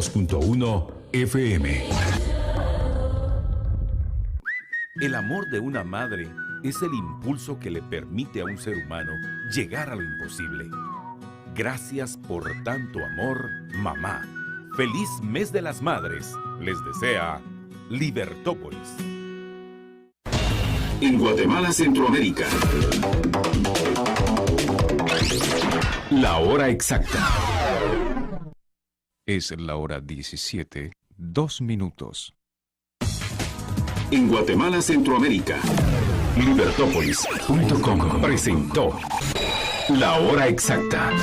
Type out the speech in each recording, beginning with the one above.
2.1 FM. El amor de una madre es el impulso que le permite a un ser humano llegar a lo imposible. Gracias por tanto amor, mamá. Feliz mes de las madres. Les desea Libertópolis. En Guatemala, Centroamérica. La hora exacta. Es la hora 17, 2 minutos. En Guatemala, Centroamérica. Libertópolis.com presentó La hora exacta.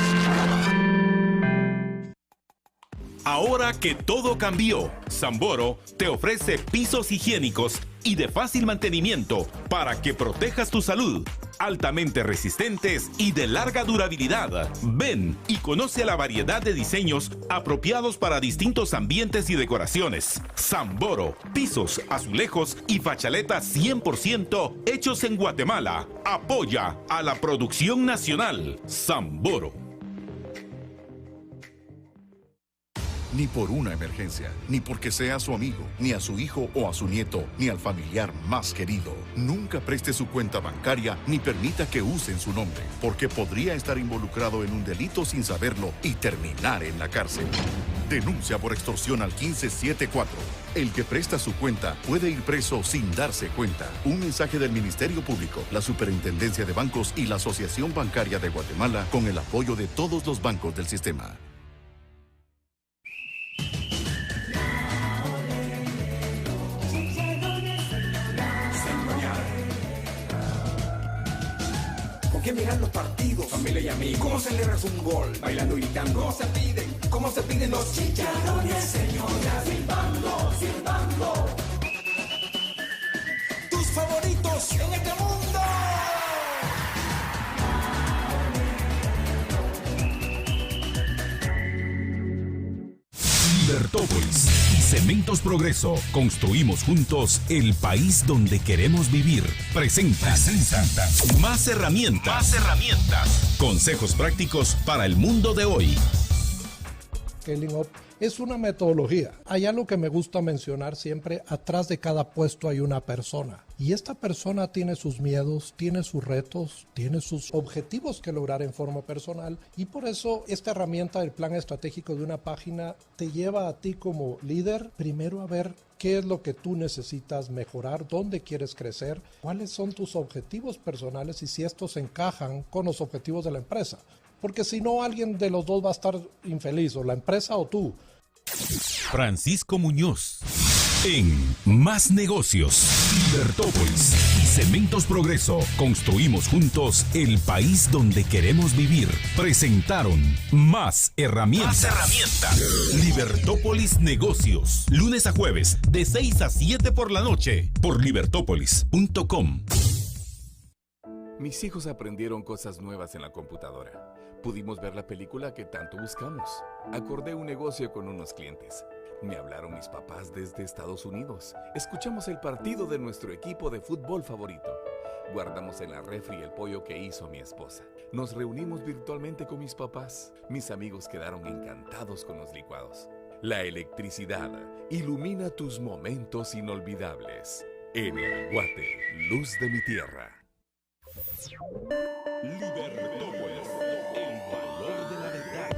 Ahora que todo cambió, Samboro te ofrece pisos higiénicos y de fácil mantenimiento para que protejas tu salud, altamente resistentes y de larga durabilidad. Ven y conoce la variedad de diseños apropiados para distintos ambientes y decoraciones. Samboro, pisos, azulejos y fachaletas 100% hechos en Guatemala. Apoya a la producción nacional. Samboro. Ni por una emergencia, ni porque sea su amigo, ni a su hijo o a su nieto, ni al familiar más querido. Nunca preste su cuenta bancaria ni permita que usen su nombre, porque podría estar involucrado en un delito sin saberlo y terminar en la cárcel. Denuncia por extorsión al 1574. El que presta su cuenta puede ir preso sin darse cuenta. Un mensaje del Ministerio Público, la Superintendencia de Bancos y la Asociación Bancaria de Guatemala con el apoyo de todos los bancos del sistema. ¿Qué miran los partidos? Familia y amigos. ¿Cómo celebras un gol? Bailando y gritando. ¿Cómo se piden los chicharrones, señora? Silbando, silbando. Tus favoritos en este mundo. Libertópolis y Cementos Progreso. Construimos juntos el país donde queremos vivir. Presentan Más herramientas. Consejos prácticos para el mundo de hoy. Scaling Up es una metodología. Hay algo que me gusta mencionar siempre: atrás de cada puesto hay una persona. Y esta persona tiene sus miedos, tiene sus retos, tiene sus objetivos que lograr en forma personal. Y por eso esta herramienta del plan estratégico de una página te lleva a ti como líder primero a ver qué es lo que tú necesitas mejorar, dónde quieres crecer, cuáles son tus objetivos personales y si estos encajan con los objetivos de la empresa. Porque si no, alguien de los dos va a estar infeliz, o la empresa o tú. Francisco Muñoz. En Más Negocios, Libertópolis y Cementos Progreso. Construimos juntos el país donde queremos vivir. Presentaron Más herramientas. Libertópolis Negocios. Lunes a jueves, de 6 a 7 por la noche. Por libertópolis.com. Mis hijos aprendieron cosas nuevas en la computadora. Pudimos ver la película que tanto buscamos. Acordé un negocio con unos clientes. Me hablaron mis papás desde Estados Unidos. Escuchamos el partido de nuestro equipo de fútbol favorito. Guardamos en la refri el pollo que hizo mi esposa. Nos reunimos virtualmente con mis papás. Mis amigos quedaron encantados con los licuados. La electricidad ilumina tus momentos inolvidables. En el Guate, luz de mi tierra. Libertópolis, el valor de la verdad.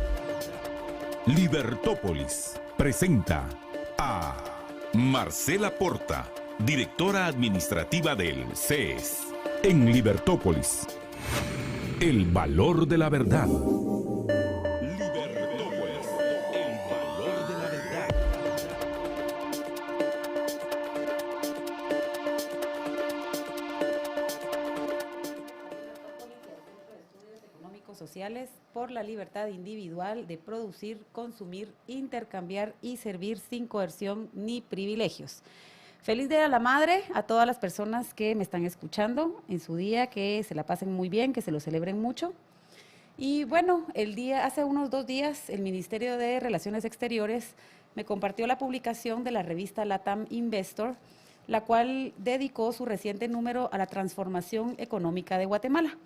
Libertópolis presenta a Marcela Porta, directora administrativa del CES. En Libertópolis, el valor de la verdad. Libertópolis, el valor de la verdad. Sociales por la libertad individual de producir, consumir, intercambiar y servir sin coerción ni privilegios. Feliz Día de la Madre a todas las personas que me están escuchando en su día, que se la pasen muy bien, que se lo celebren mucho. Y bueno, hace unos 2 días el Ministerio de Relaciones Exteriores me compartió la publicación de la revista LATAM Investor, la cual dedicó su reciente número a la transformación económica de Guatemala.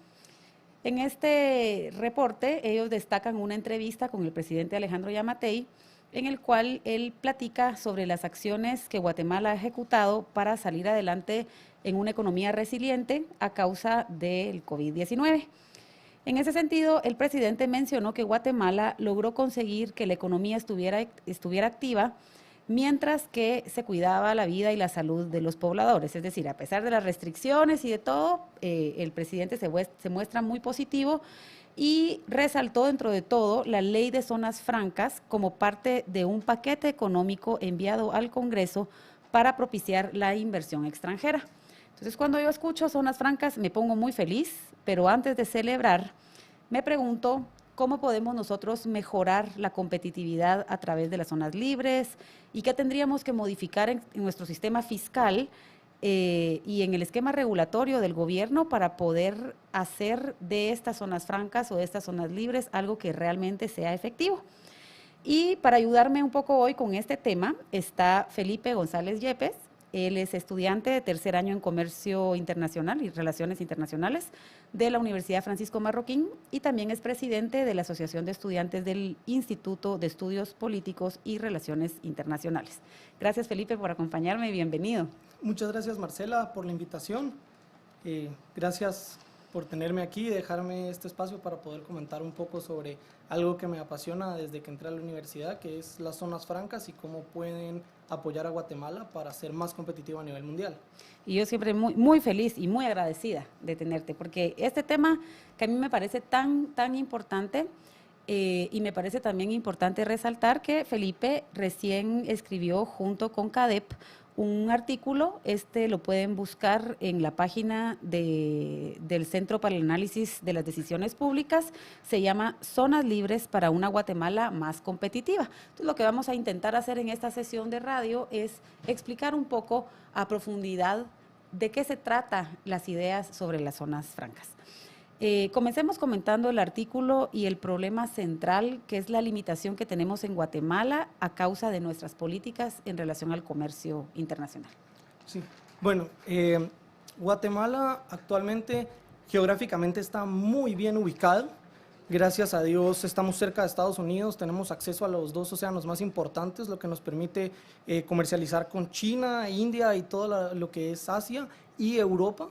En este reporte, ellos destacan una entrevista con el presidente Alejandro Yamatei, en el cual él platica sobre las acciones que Guatemala ha ejecutado para salir adelante en una economía resiliente a causa del COVID-19. En ese sentido, el presidente mencionó que Guatemala logró conseguir que la economía estuviera activa mientras que se cuidaba la vida y la salud de los pobladores. Es decir, a pesar de las restricciones y de todo, el presidente se muestra muy positivo y resaltó dentro de todo la ley de zonas francas como parte de un paquete económico enviado al Congreso para propiciar la inversión extranjera. Entonces, cuando yo escucho zonas francas me pongo muy feliz, pero antes de celebrar, me pregunto cómo podemos nosotros mejorar la competitividad a través de las zonas libres y qué tendríamos que modificar en nuestro sistema fiscal y en el esquema regulatorio del gobierno para poder hacer de estas zonas francas o de estas zonas libres algo que realmente sea efectivo. Y para ayudarme un poco hoy con este tema está Felipe González Yepes. Él es estudiante de tercer año en Comercio Internacional y Relaciones Internacionales de la Universidad Francisco Marroquín y también es presidente de la Asociación de Estudiantes del Instituto de Estudios Políticos y Relaciones Internacionales. Gracias, Felipe, por acompañarme y bienvenido. Muchas gracias, Marcela, por la invitación. Gracias por tenerme aquí y dejarme este espacio para poder comentar un poco sobre algo que me apasiona desde que entré a la universidad, que es las zonas francas y cómo pueden apoyar a Guatemala para ser más competitivo a nivel mundial. Y yo siempre muy feliz y muy agradecida de tenerte, porque este tema que a mí me parece tan importante y me parece también importante resaltar que Felipe recién escribió junto con CADEP un artículo, lo pueden buscar en la página del Centro para el Análisis de las Decisiones Públicas, se llama Zonas Libres para una Guatemala más competitiva. Entonces, lo que vamos a intentar hacer en esta sesión de radio es explicar un poco a profundidad de qué se trata las ideas sobre las zonas francas. Comencemos comentando el artículo y el problema central, que es la limitación que tenemos en Guatemala a causa de nuestras políticas en relación al comercio internacional. Sí, bueno, Guatemala actualmente geográficamente está muy bien ubicado. Gracias a Dios estamos cerca de Estados Unidos, tenemos acceso a los dos océanos más importantes, lo que nos permite comercializar con China, India y todo lo que es Asia y Europa,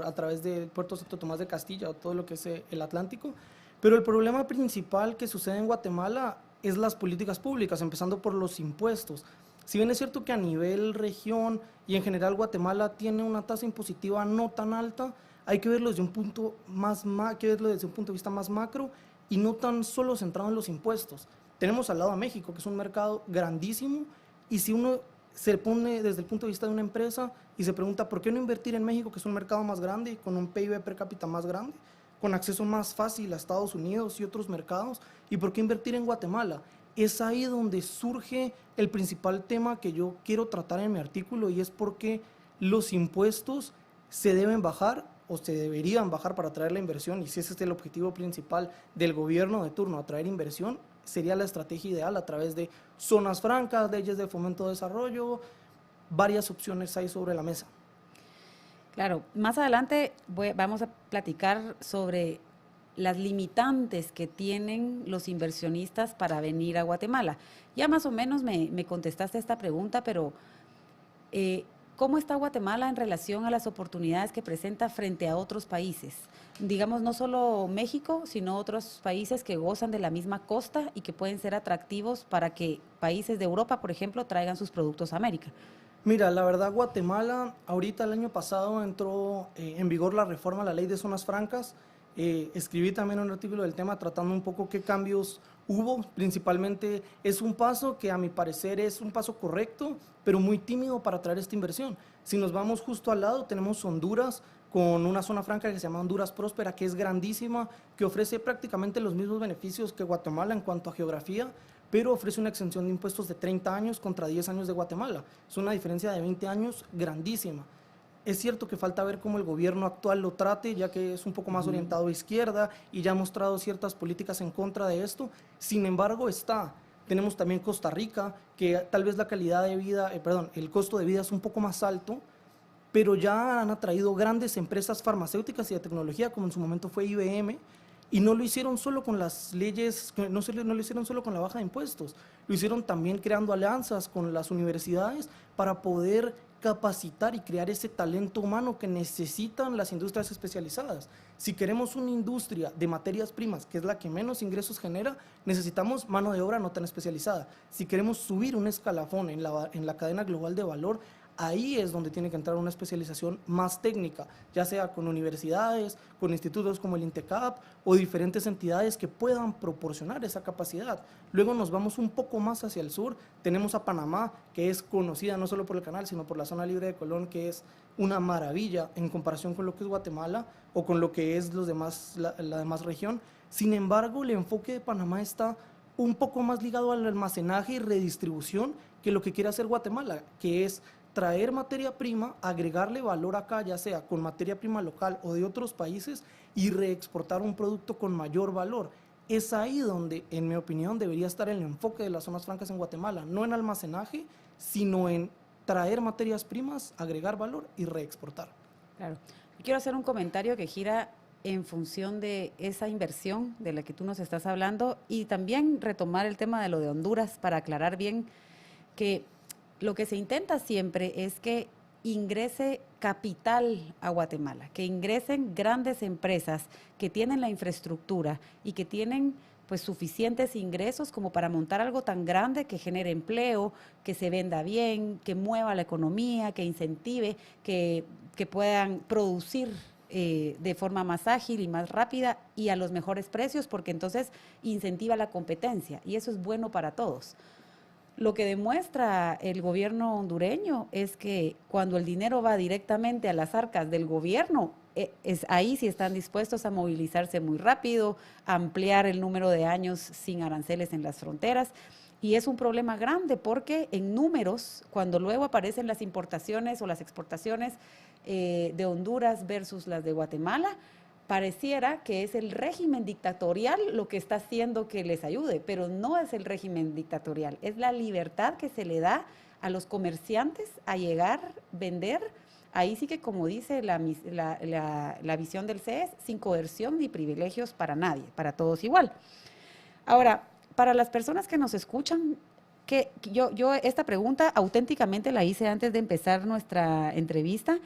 a través del puerto Santo Tomás de Castilla o todo lo que es el Atlántico. Pero el problema principal que sucede en Guatemala es las políticas públicas, empezando por los impuestos. Si bien es cierto que a nivel región y en general Guatemala tiene una tasa impositiva no tan alta, hay que verlo desde un punto de vista más macro y no tan solo centrado en los impuestos. Tenemos al lado a México, que es un mercado grandísimo, y si uno se pone desde el punto de vista de una empresa y se pregunta por qué no invertir en México, que es un mercado más grande, con un PIB per cápita más grande, con acceso más fácil a Estados Unidos y otros mercados, y por qué invertir en Guatemala. Es ahí donde surge el principal tema que yo quiero tratar en mi artículo, y es por qué los impuestos se deben bajar o se deberían bajar para atraer la inversión, y si ese es el objetivo principal del gobierno de turno, atraer inversión, sería la estrategia ideal a través de zonas francas, leyes de fomento de desarrollo, varias opciones hay sobre la mesa. Claro, más adelante vamos a platicar sobre las limitantes que tienen los inversionistas para venir a Guatemala. Ya más o menos me contestaste esta pregunta, pero ¿cómo está Guatemala en relación a las oportunidades que presenta frente a otros países? Digamos, no solo México, sino otros países que gozan de la misma costa y que pueden ser atractivos para que países de Europa, por ejemplo, traigan sus productos a América. Mira, la verdad, Guatemala, ahorita el año pasado entró en vigor la reforma a la ley de zonas francas. Escribí también un artículo del tema tratando un poco qué cambios hubo. Principalmente es un paso que a mi parecer es un paso correcto, pero muy tímido para traer esta inversión. Si nos vamos justo al lado, tenemos Honduras con una zona franca que se llama Honduras Próspera, que es grandísima, que ofrece prácticamente los mismos beneficios que Guatemala en cuanto a geografía, pero ofrece una exención de impuestos de 30 años contra 10 años de Guatemala. Es una diferencia de 20 años grandísima. Es cierto que falta ver cómo el gobierno actual lo trate, ya que es un poco más orientado a izquierda y ya ha mostrado ciertas políticas en contra de esto. Sin embargo, tenemos también Costa Rica, que tal vez la calidad de vida, el costo de vida es un poco más alto, pero ya han atraído grandes empresas farmacéuticas y de tecnología, como en su momento fue IBM, Y no lo hicieron solo con las leyes, no lo hicieron solo con la baja de impuestos, lo hicieron también creando alianzas con las universidades para poder capacitar y crear ese talento humano que necesitan las industrias especializadas. Si queremos una industria de materias primas, que es la que menos ingresos genera, necesitamos mano de obra no tan especializada. Si queremos subir un escalafón en la cadena global de valor, ahí es donde tiene que entrar una especialización más técnica, ya sea con universidades, con institutos como el INTECAP o diferentes entidades que puedan proporcionar esa capacidad. Luego nos vamos un poco más hacia el sur, tenemos a Panamá, que es conocida no solo por el canal, sino por la zona libre de Colón, que es una maravilla en comparación con lo que es Guatemala o con lo que es la demás región. Sin embargo, el enfoque de Panamá está un poco más ligado al almacenaje y redistribución que lo que quiere hacer Guatemala, que es traer materia prima, agregarle valor acá, ya sea con materia prima local o de otros países, y reexportar un producto con mayor valor. Es ahí donde, en mi opinión, debería estar el enfoque de las zonas francas en Guatemala, no en almacenaje, sino en traer materias primas, agregar valor y reexportar. Claro. Quiero hacer un comentario que gira en función de esa inversión de la que tú nos estás hablando y también retomar el tema de lo de Honduras para aclarar bien que lo que se intenta siempre es que ingrese capital a Guatemala, que ingresen grandes empresas que tienen la infraestructura y que tienen pues suficientes ingresos como para montar algo tan grande que genere empleo, que se venda bien, que mueva la economía, que incentive, que puedan producir de forma más ágil y más rápida y a los mejores precios, porque entonces incentiva la competencia y eso es bueno para todos. Lo que demuestra el gobierno hondureño es que cuando el dinero va directamente a las arcas del gobierno, ahí sí están dispuestos a movilizarse muy rápido, a ampliar el número de años sin aranceles en las fronteras. Y es un problema grande porque en números, cuando luego aparecen las importaciones o las exportaciones de Honduras versus las de Guatemala, pareciera que es el régimen dictatorial lo que está haciendo que les ayude, pero no es el régimen dictatorial, es la libertad que se le da a los comerciantes a llegar, vender. Ahí sí que, como dice la visión del CES, sin coerción ni privilegios para nadie, para todos igual. Ahora, para las personas que nos escuchan, que yo esta pregunta auténticamente la hice antes de empezar nuestra entrevista.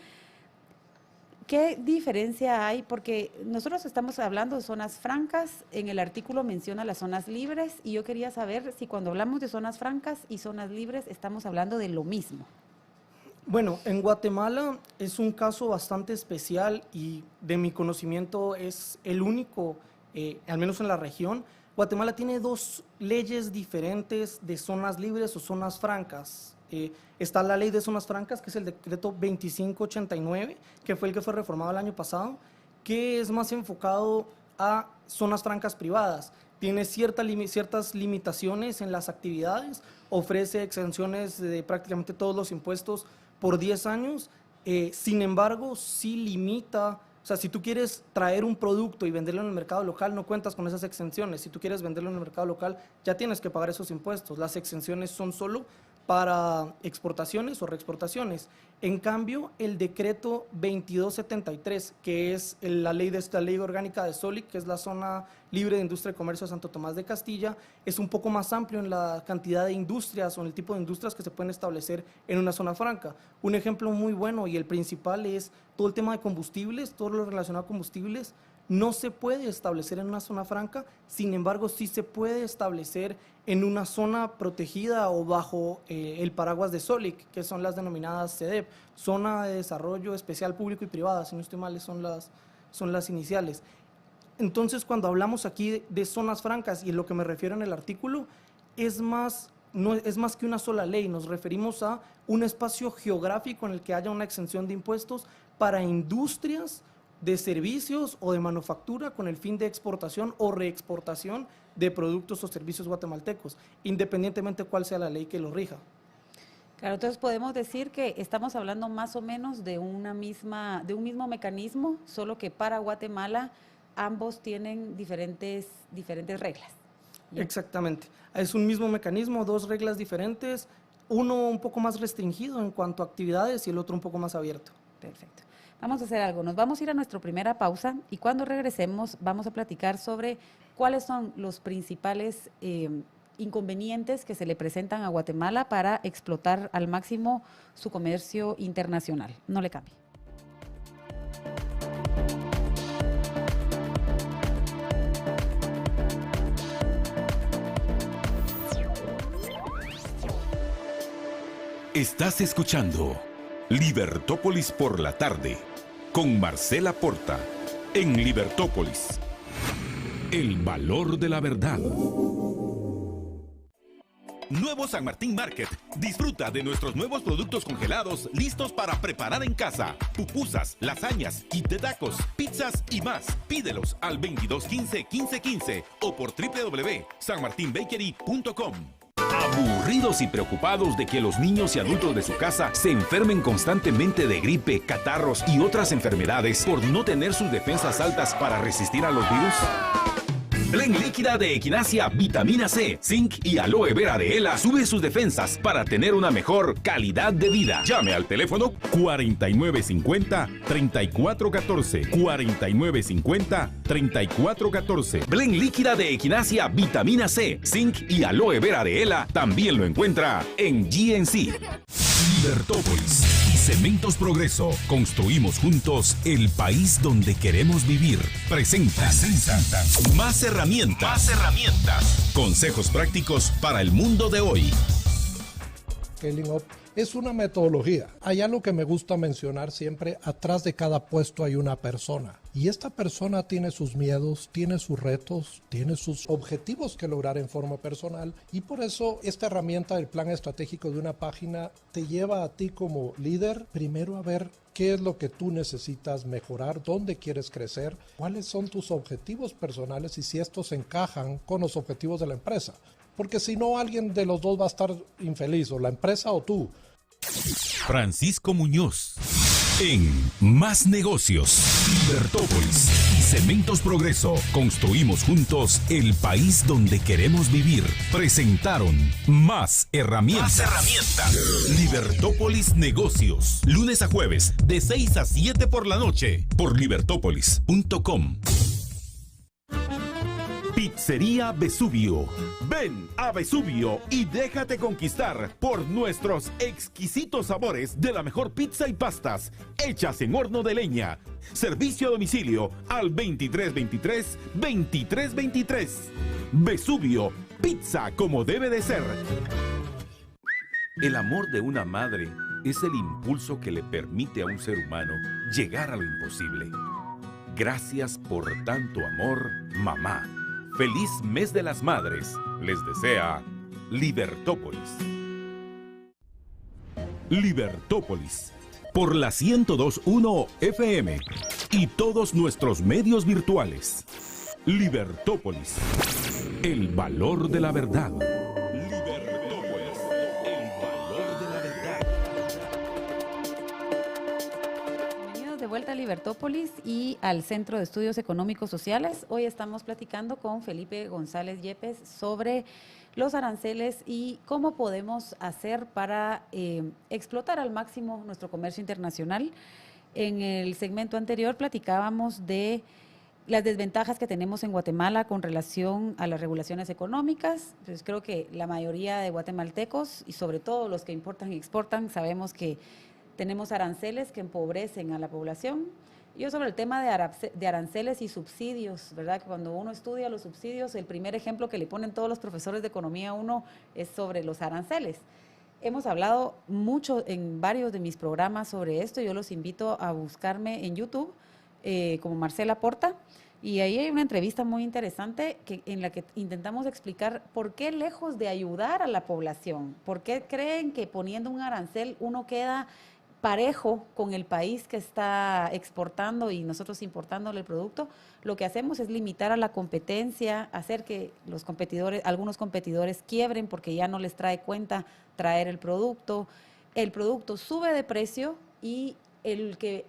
¿Qué diferencia hay? Porque nosotros estamos hablando de zonas francas, en el artículo menciona las zonas libres y yo quería saber si cuando hablamos de zonas francas y zonas libres estamos hablando de lo mismo. Bueno, en Guatemala es un caso bastante especial y de mi conocimiento es el único, al menos en la región. Guatemala tiene dos leyes diferentes de zonas libres o zonas francas. Está la ley de zonas francas, que es el decreto 2589, que fue el que fue reformado el año pasado, que es más enfocado a zonas francas privadas. Tiene ciertas limitaciones en las actividades, ofrece exenciones de prácticamente todos los impuestos por 10 años, sin embargo, sí limita. O sea, si tú quieres traer un producto y venderlo en el mercado local, no cuentas con esas exenciones. Si tú quieres venderlo en el mercado local, ya tienes que pagar esos impuestos. Las exenciones son solo para exportaciones o reexportaciones. En cambio, el decreto 2273, que es la ley orgánica de SOLIC, que es la zona libre de industria y comercio de Santo Tomás de Castilla, es un poco más amplio en la cantidad de industrias o en el tipo de industrias que se pueden establecer en una zona franca. Un ejemplo muy bueno y el principal es todo el tema de combustibles, todo lo relacionado a combustibles. No se puede establecer en una zona franca, sin embargo sí se puede establecer en una zona protegida o bajo el paraguas de SOLIC, que son las denominadas CEDEP, Zona de Desarrollo Especial Público y Privada, si no estoy mal son las iniciales. Entonces, cuando hablamos aquí de zonas francas y en lo que me refiero en el artículo, es más que una sola ley, nos referimos a un espacio geográfico en el que haya una exención de impuestos para industrias de servicios o de manufactura con el fin de exportación o reexportación de productos o servicios guatemaltecos, independientemente cuál sea la ley que lo rija. Claro, entonces podemos decir que estamos hablando más o menos de un mismo mecanismo, solo que para Guatemala ambos tienen diferentes reglas. ¿Ya? Exactamente, es un mismo mecanismo, dos reglas diferentes, uno un poco más restringido en cuanto a actividades y el otro un poco más abierto. Perfecto. Vamos a hacer algo, nos vamos a ir a nuestra primera pausa y cuando regresemos vamos a platicar sobre cuáles son los principales inconvenientes que se le presentan a Guatemala para explotar al máximo su comercio internacional. No le cambie. Estás escuchando Libertópolis por la tarde con Marcela Porta en Libertópolis. El valor de la verdad. Nuevo San Martín Market. Disfruta de nuestros nuevos productos congelados listos para preparar en casa. Pupusas, lasañas, kit de tacos, pizzas y más. Pídelos al 2215-1515 o por www.sanmartinbakery.com. Aburridos y preocupados de que los niños y adultos de su casa se enfermen constantemente de gripe, catarros y otras enfermedades por no tener sus defensas altas para resistir a los virus. Blend líquida de Equinacia, vitamina C, zinc y aloe vera de Ela sube sus defensas para tener una mejor calidad de vida. Llame al teléfono 4950-3414. 4950-3414. Blend líquida de Equinacia, vitamina C, zinc y aloe vera de Ela también lo encuentra en GNC. Libertópolis y Cementos Progreso. Construimos juntos el país donde queremos vivir. Presentan más herramientas. Consejos prácticos para el mundo de hoy. Scaling Up es una metodología. Hay algo que me gusta mencionar siempre: atrás de cada puesto hay una persona. Y esta persona tiene sus miedos, tiene sus retos, tiene sus objetivos que lograr en forma personal. Y por eso esta herramienta del plan estratégico de una página te lleva a ti como líder primero a ver qué es lo que tú necesitas mejorar, dónde quieres crecer, cuáles son tus objetivos personales y si estos encajan con los objetivos de la empresa. Porque si no, alguien de los dos va a estar infeliz, o la empresa o tú. Francisco Muñoz en Más Negocios. Libertópolis y Cementos Progreso. Construimos juntos el país donde queremos vivir. Presentaron Más Herramientas. Libertópolis Negocios. Lunes a jueves de 6 a 7 por la noche por libertópolis.com. Pizzería Vesubio. Ven a Vesubio y déjate conquistar por nuestros exquisitos sabores de la mejor pizza y pastas hechas en horno de leña. Servicio a domicilio al 2323-2323. Vesubio, pizza como debe de ser. El amor de una madre es el impulso que le permite a un ser humano llegar a lo imposible. Gracias por tanto amor, mamá. Feliz Mes de las Madres. Les desea Libertópolis. Libertópolis. Por la 102.1 FM. Y todos nuestros medios virtuales. Libertópolis. El valor de la verdad. Libertópolis. El valor de la verdad. De vuelta a Libertópolis y al Centro de Estudios Económicos Sociales. Hoy estamos platicando con Felipe González Yepes sobre los aranceles y cómo podemos hacer para explotar al máximo nuestro comercio internacional. En el segmento anterior platicábamos de las desventajas que tenemos en Guatemala con relación a las regulaciones económicas. Entonces, creo que la mayoría de guatemaltecos y sobre todo los que importan y exportan sabemos que tenemos aranceles que empobrecen a la población. Yo sobre el tema de aranceles y subsidios, ¿verdad? Que cuando uno estudia los subsidios, el primer ejemplo que le ponen todos los profesores de economía a uno es sobre los aranceles. Hemos hablado mucho en varios de mis programas sobre esto. Yo los invito a buscarme en YouTube como Marcela Porta. Y ahí hay una entrevista muy interesante en la que intentamos explicar por qué, lejos de ayudar a la población, por qué creen que poniendo un arancel uno queda parejo con el país que está exportando y nosotros importándole el producto. Lo que hacemos es limitar a la competencia, hacer que algunos competidores quiebren porque ya no les trae cuenta traer el producto sube de precio y el que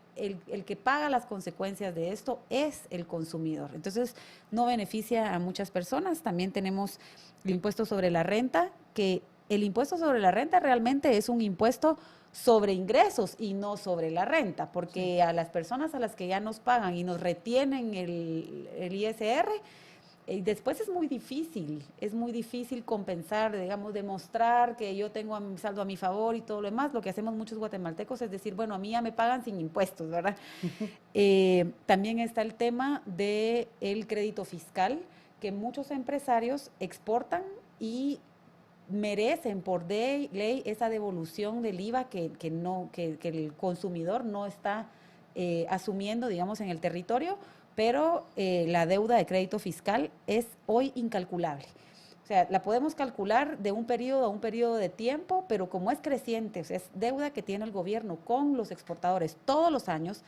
paga las consecuencias de esto es el consumidor. Entonces, no beneficia a muchas personas. También tenemos el impuesto sobre la renta, que el impuesto sobre la renta realmente es un impuesto sobre ingresos y no sobre la renta, porque a las personas a las que ya nos pagan y nos retienen el ISR, después es muy difícil compensar, digamos, demostrar que yo tengo mi saldo a mi favor y todo lo demás. Lo que hacemos muchos guatemaltecos es decir, bueno, a mí ya me pagan sin impuestos, ¿verdad? También está el tema del crédito fiscal, que muchos empresarios exportan y merecen por ley esa devolución del IVA que el consumidor no está asumiendo, digamos, en el territorio, pero la deuda de crédito fiscal es hoy incalculable. O sea, la podemos calcular de un periodo a un periodo de tiempo, pero como es creciente, o sea, es deuda que tiene el gobierno con los exportadores todos los años,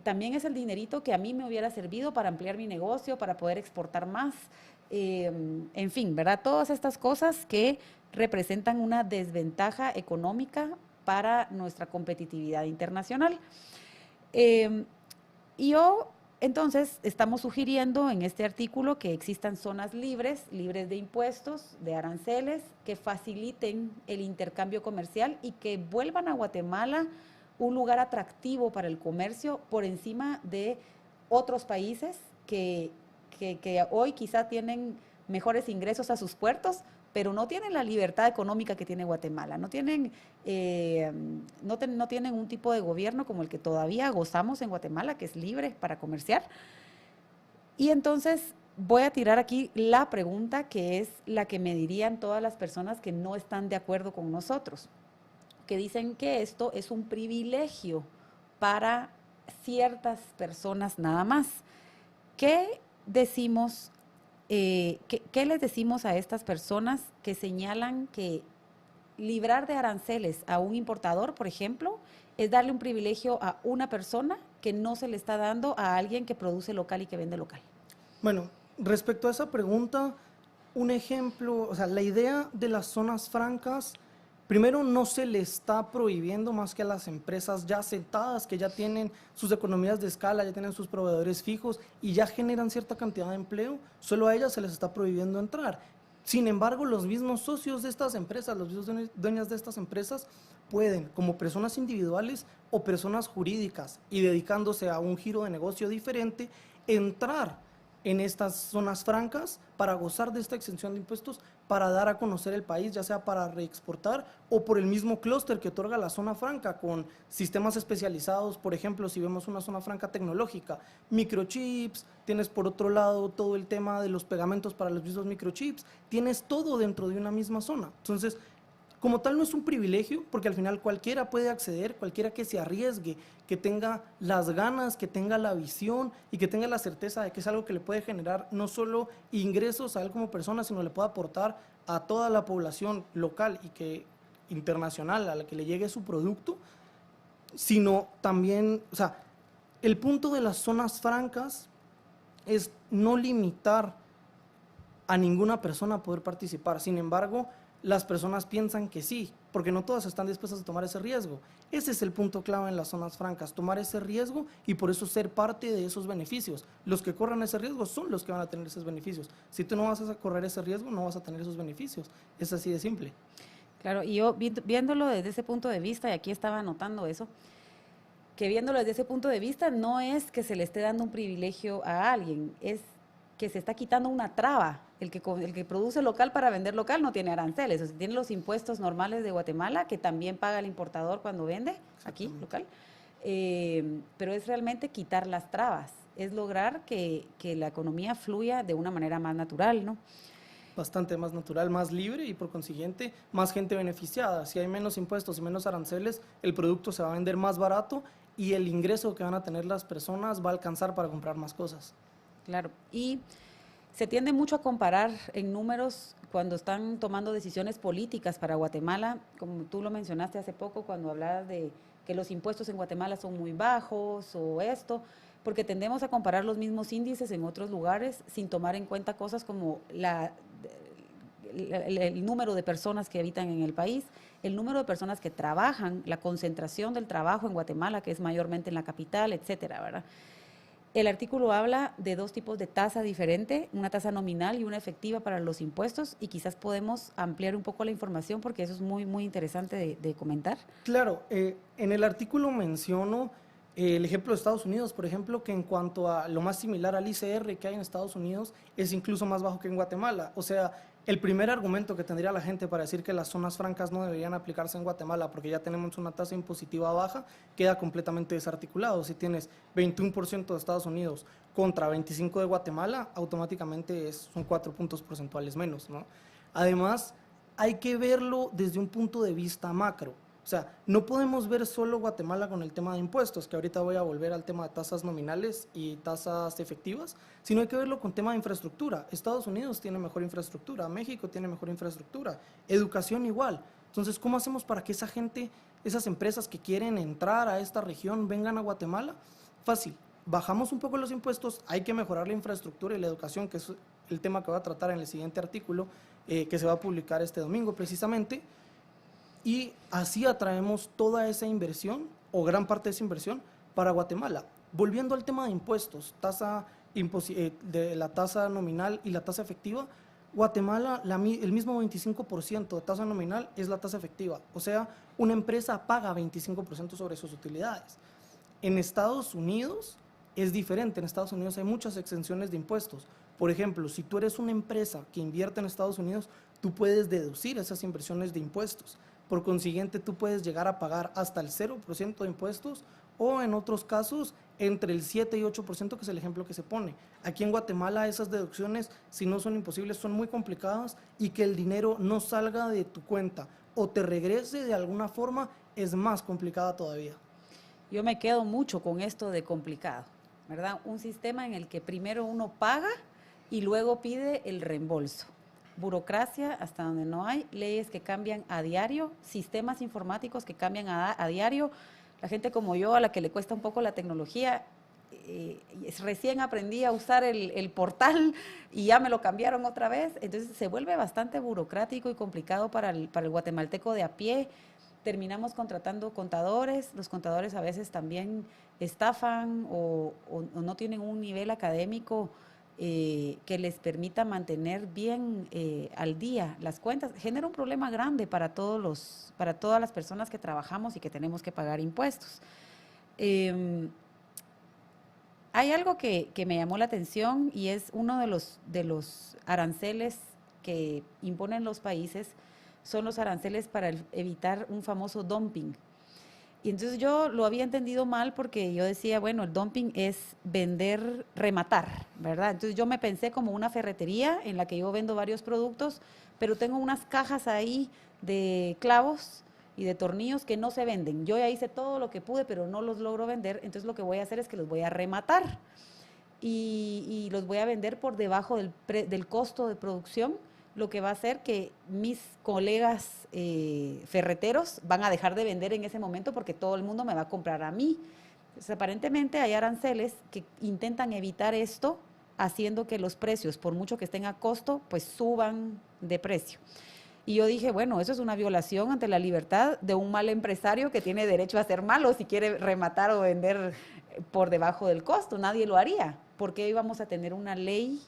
también es el dinerito que a mí me hubiera servido para ampliar mi negocio, para poder exportar más, en fin, ¿verdad? Todas estas cosas que representan una desventaja económica para nuestra competitividad internacional. Entonces, estamos sugiriendo en este artículo que existan zonas libres de impuestos, de aranceles, que faciliten el intercambio comercial y que vuelvan a Guatemala un lugar atractivo para el comercio por encima de otros países que hoy quizá tienen mejores ingresos a sus puertos, pero no tienen la libertad económica que tiene Guatemala, no tienen un tipo de gobierno como el que todavía gozamos en Guatemala, que es libre para comerciar. Y entonces voy a tirar aquí la pregunta, que es la que me dirían todas las personas que no están de acuerdo con nosotros, que dicen que esto es un privilegio para ciertas personas nada más. ¿Qué decimos? ¿Qué les decimos a estas personas que señalan que librar de aranceles a un importador, por ejemplo, es darle un privilegio a una persona que no se le está dando a alguien que produce local y que vende local? Bueno, respecto a esa pregunta, un ejemplo, o sea, la idea de las zonas francas, primero, no se le está prohibiendo más que a las empresas ya sentadas, que ya tienen sus economías de escala, ya tienen sus proveedores fijos y ya generan cierta cantidad de empleo, solo a ellas se les está prohibiendo entrar. Sin embargo, los mismos socios de estas empresas, los mismos dueños de estas empresas, pueden, como personas individuales o personas jurídicas y dedicándose a un giro de negocio diferente, entrar en estas zonas francas para gozar de esta exención de impuestos, para dar a conocer el país, ya sea para reexportar o por el mismo clúster que otorga la zona franca con sistemas especializados. Por ejemplo, si vemos una zona franca tecnológica, microchips, tienes por otro lado todo el tema de los pegamentos para los mismos microchips, tienes todo dentro de una misma zona. Entonces, como tal no es un privilegio, porque al final cualquiera puede acceder, cualquiera que se arriesgue, que tenga las ganas, que tenga la visión y que tenga la certeza de que es algo que le puede generar no solo ingresos a él como persona, sino le puede aportar a toda la población local y que internacional a la que le llegue su producto, sino también, o sea, el punto de las zonas francas es no limitar a ninguna persona a poder participar. Sin embargo, las personas piensan que sí, porque no todas están dispuestas a tomar ese riesgo. Ese es el punto clave en las zonas francas, tomar ese riesgo y por eso ser parte de esos beneficios. Los que corran ese riesgo son los que van a tener esos beneficios. Si tú no vas a correr ese riesgo, no vas a tener esos beneficios. Es así de simple. Claro, y yo viéndolo desde ese punto de vista, y aquí estaba anotando eso, que viéndolo desde ese punto de vista no es que se le esté dando un privilegio a alguien, es que se está quitando una traba. El que produce local para vender local no tiene aranceles, o sea, tiene los impuestos normales de Guatemala, que también paga el importador cuando vende aquí, local, pero es realmente quitar las trabas, es lograr que la economía fluya de una manera más natural, ¿no? Bastante más natural, más libre y por consiguiente más gente beneficiada. Si hay menos impuestos y menos aranceles, el producto se va a vender más barato y el ingreso que van a tener las personas va a alcanzar para comprar más cosas. Claro, y se tiende mucho a comparar en números cuando están tomando decisiones políticas para Guatemala, como tú lo mencionaste hace poco cuando hablabas de que los impuestos en Guatemala son muy bajos o esto, porque tendemos a comparar los mismos índices en otros lugares sin tomar en cuenta cosas como el número de personas que habitan en el país, el número de personas que trabajan, la concentración del trabajo en Guatemala, que es mayormente en la capital, etcétera, ¿verdad? El artículo habla de dos tipos de tasa diferente, una tasa nominal y una efectiva para los impuestos, y quizás podemos ampliar un poco la información porque eso es muy, muy interesante de comentar. Claro, en el artículo menciono el ejemplo de Estados Unidos, por ejemplo, que en cuanto a lo más similar al ICR que hay en Estados Unidos, es incluso más bajo que en Guatemala. O sea, el primer argumento que tendría la gente para decir que las zonas francas no deberían aplicarse en Guatemala porque ya tenemos una tasa impositiva baja, queda completamente desarticulado. Si tienes 21% de Estados Unidos contra 25% de Guatemala, automáticamente son 4 puntos porcentuales menos, ¿no? Además, hay que verlo desde un punto de vista macro. O sea, no podemos ver solo Guatemala con el tema de impuestos, que ahorita voy a volver al tema de tasas nominales y tasas efectivas, sino hay que verlo con tema de infraestructura. Estados Unidos tiene mejor infraestructura, México tiene mejor infraestructura, educación igual. Entonces, ¿cómo hacemos para que esa gente, esas empresas que quieren entrar a esta región, vengan a Guatemala? Fácil, bajamos un poco los impuestos, hay que mejorar la infraestructura y la educación, que es el tema que voy a tratar en el siguiente artículo, que se va a publicar este domingo precisamente. Y así atraemos toda esa inversión o gran parte de esa inversión para Guatemala. Volviendo al tema de impuestos, de la tasa nominal y la tasa efectiva, Guatemala el mismo 25% de tasa nominal es la tasa efectiva. O sea, una empresa paga 25% sobre sus utilidades. En Estados Unidos es diferente. En Estados Unidos hay muchas exenciones de impuestos. Por ejemplo, si tú eres una empresa que invierte en Estados Unidos, tú puedes deducir esas inversiones de impuestos. Por consiguiente, tú puedes llegar a pagar hasta el 0% de impuestos o en otros casos entre el 7 y 8%, que es el ejemplo que se pone. Aquí en Guatemala esas deducciones, si no son imposibles, son muy complicadas, y que el dinero no salga de tu cuenta o te regrese de alguna forma es más complicada todavía. Yo me quedo mucho con esto de complicado, ¿verdad? Un sistema en el que primero uno paga y luego pide el reembolso. Burocracia hasta donde no hay, leyes que cambian a diario, sistemas informáticos que cambian a diario. La gente como yo, a la que le cuesta un poco la tecnología, recién aprendí a usar el portal y ya me lo cambiaron otra vez. Entonces se vuelve bastante burocrático y complicado para el guatemalteco de a pie. Terminamos contratando contadores, los contadores a veces también estafan o no tienen un nivel académico que les permita mantener bien al día las cuentas. Genera un problema grande para todas las personas que trabajamos y que tenemos que pagar impuestos. Hay algo que me llamó la atención y es uno de los aranceles que imponen los países, son los aranceles para evitar un famoso dumping. Y entonces yo lo había entendido mal porque yo decía, bueno, el dumping es vender, rematar, ¿verdad? Entonces yo me pensé como una ferretería en la que yo vendo varios productos, pero tengo unas cajas ahí de clavos y de tornillos que no se venden. Yo ya hice todo lo que pude, pero no los logro vender, entonces lo que voy a hacer es que los voy a rematar y los voy a vender por debajo del costo de producción, lo que va a hacer que mis colegas ferreteros van a dejar de vender en ese momento porque todo el mundo me va a comprar a mí. Entonces, aparentemente hay aranceles que intentan evitar esto, haciendo que los precios, por mucho que estén a costo, pues suban de precio. Y yo dije, bueno, eso es una violación ante la libertad de un mal empresario que tiene derecho a ser malo si quiere rematar o vender por debajo del costo. Nadie lo haría. ¿Por qué íbamos a tener una ley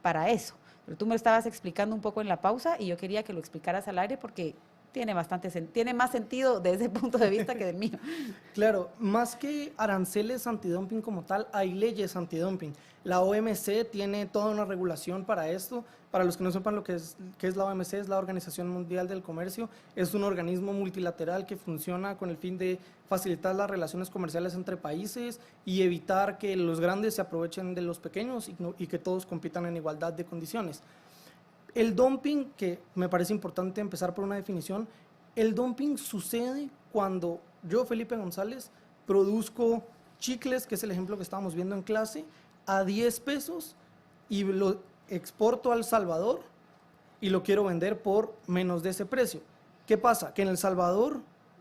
para eso? Pero tú me estabas explicando un poco en la pausa y yo quería que lo explicaras al aire porque tiene más sentido desde ese punto de vista que del mío. Claro, más que aranceles antidumping como tal, hay leyes antidumping. La OMC tiene toda una regulación para esto. Para los que no sepan lo que es la OMC, es la Organización Mundial del Comercio. Es un organismo multilateral que funciona con el fin de facilitar las relaciones comerciales entre países y evitar que los grandes se aprovechen de los pequeños y que todos compitan en igualdad de condiciones. El dumping, que me parece importante empezar por una definición, el dumping sucede cuando yo, Felipe González, produzco chicles, que es el ejemplo que estábamos viendo en clase, a 10 pesos y lo exporto a El Salvador y lo quiero vender por menos de ese precio. ¿Qué pasa? Que en El Salvador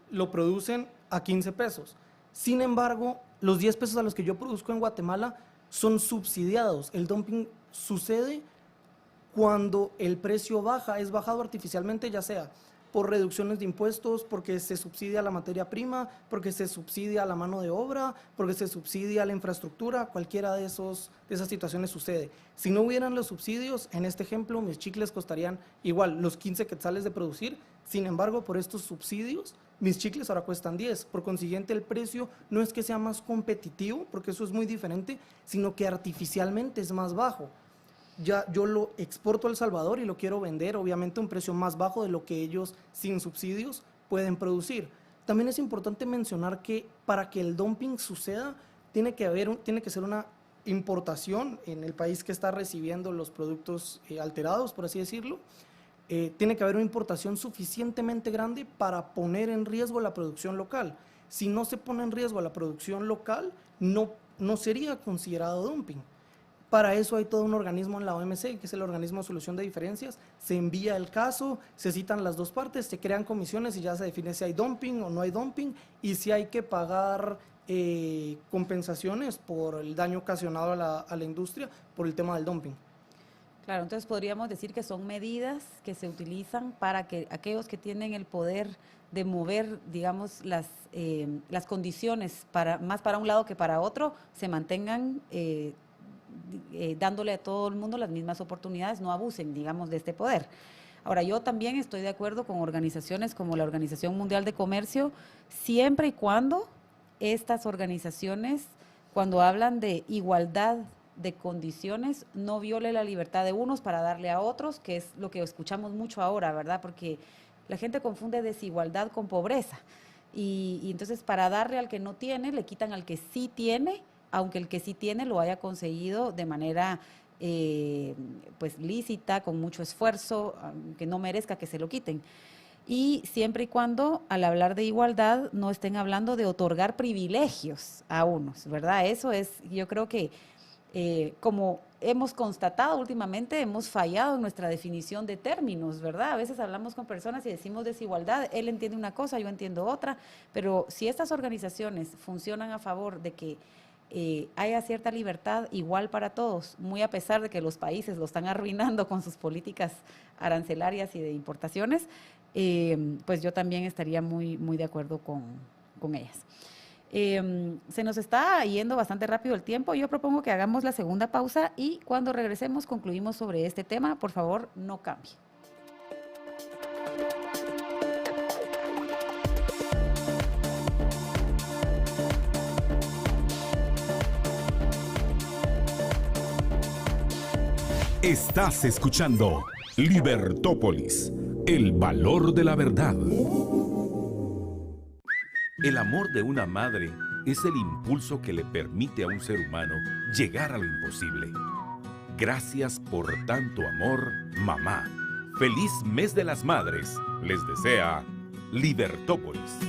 lo producen a 15 pesos. Sin embargo, los 10 pesos a los que yo produzco en Guatemala son subsidiados. El dumping sucede cuando el precio baja, es bajado artificialmente, ya sea por reducciones de impuestos, porque se subsidia la materia prima, porque se subsidia la mano de obra, porque se subsidia la infraestructura, cualquiera de esas situaciones sucede. Si no hubieran los subsidios, en este ejemplo, mis chicles costarían igual los 15 quetzales de producir, sin embargo, por estos subsidios, mis chicles ahora cuestan 10. Por consiguiente, el precio no es que sea más competitivo, porque eso es muy diferente, sino que artificialmente es más bajo. Ya yo lo exporto a El Salvador y lo quiero vender, obviamente, a un precio más bajo de lo que ellos, sin subsidios, pueden producir. También es importante mencionar que para que el dumping suceda, tiene que ser una importación en el país que está recibiendo los productos alterados, por así decirlo. Tiene que haber una importación suficientemente grande para poner en riesgo la producción local. Si no se pone en riesgo la producción local, no sería considerado dumping. Para eso hay todo un organismo en la OMC, que es el Organismo de Solución de Diferencias. Se envía el caso, se citan las dos partes, se crean comisiones y ya se define si hay dumping o no hay dumping y si hay que pagar compensaciones por el daño ocasionado a la industria por el tema del dumping. Claro, entonces podríamos decir que son medidas que se utilizan para que aquellos que tienen el poder de mover, digamos, las condiciones más para un lado que para otro, se mantengan dándole a todo el mundo las mismas oportunidades, no abusen, digamos, de este poder. Ahora, yo también estoy de acuerdo con organizaciones como la Organización Mundial de Comercio, siempre y cuando estas organizaciones, cuando hablan de igualdad de condiciones, no viole la libertad de unos para darle a otros, que es lo que escuchamos mucho ahora, ¿verdad? Porque la gente confunde desigualdad con pobreza. Y entonces para darle al que no tiene, le quitan al que sí tiene, aunque el que sí tiene lo haya conseguido de manera pues lícita, con mucho esfuerzo, que no merezca que se lo quiten. Y siempre y cuando, al hablar de igualdad, no estén hablando de otorgar privilegios a unos, ¿verdad? Eso es, yo creo que como hemos constatado últimamente, hemos fallado en nuestra definición de términos, ¿verdad? A veces hablamos con personas y decimos desigualdad, él entiende una cosa, yo entiendo otra, pero si estas organizaciones funcionan a favor de que haya cierta libertad igual para todos, muy a pesar de que los países lo están arruinando con sus políticas arancelarias y de importaciones, pues yo también estaría muy de acuerdo con ellas. Se nos está yendo bastante rápido el tiempo. Yo propongo que hagamos la segunda pausa y cuando regresemos concluimos sobre este tema. Por favor, no cambie. Estás escuchando Libertópolis, el valor de la verdad. El amor de una madre es el impulso que le permite a un ser humano llegar a lo imposible. Gracias por tanto amor, mamá. Feliz Mes de las Madres. Les desea Libertópolis.